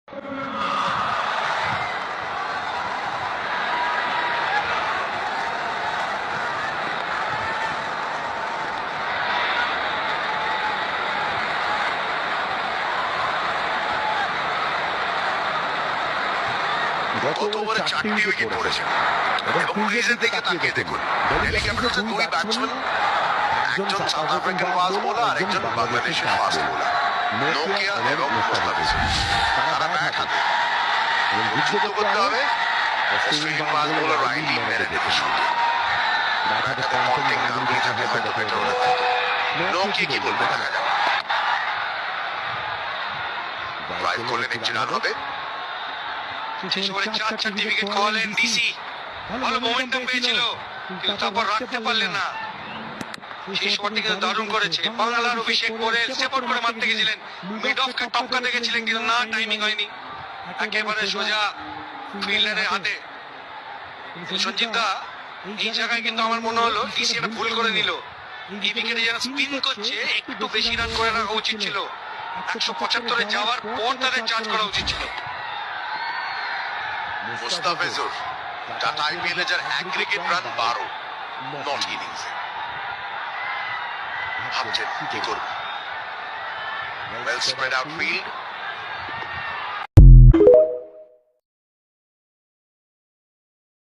গত ওভারে 4টি উইকেট পড়েছে এবং ক্রিজের দিকে তাকিয়ে দেখুন, দিল্লি ক্যাপিটালসের দুই ব্যাটসম্যান, একজন সাউথ আফ্রিকান ফাস্ট বোলার আর একজন বাংলাদেশের ফাস্ট বোলার, নোকিয়া এবং মুস্তাফিজুর। তারা ব্যাট হাতে যুদ্ধ করতে হবে। অস্ট্রেলিয়ান ফাস্ট বোলার রাইলি মেরে দেবে শুরু। ব্যাট হাতে পন্টিং নামিয়ে থাকলে হয়তো বেটার হতো। নোকিয়া কি বলবে দেখা যাক। ড্রাইভ করলে নিচে রান হবে। শেষ ওভারে 4টি উইকেট খোয়ালেন ডিসি। ভালো মোমেন্টাম পেয়েছিল কিন্তু তারপর রাখতে পারলেন না। শেষ ওভারটি কিন্তু দারুণ করেছে। বাংলার অভিষেক করে স্টেপ করে মারতে গেছিলেন, মিড অফ কে টপকাতে গেছিলেন কিন্তু না, টাইমিং হয়নি। একেবারে সোজা ফিল্ডারের হাতে। সঞ্জিত দা, এই জায়গায় কিন্তু আমার মনে হলো ডিসি একটা ভুল করে নিল। এই উইকেটে যারা স্পিন করছে একটু বেশি রান করে রাখা উচিত ছিল। 175-এ যাওয়ার পর তাদের চার্জ করা উচিত ছিল। মুস্তাফিজুর টাটা আইপিএলে যার অ্যাগ্রিগেট রান 12 নট ইনিংসে। ভাবছেন কি করবে? Well spread out field,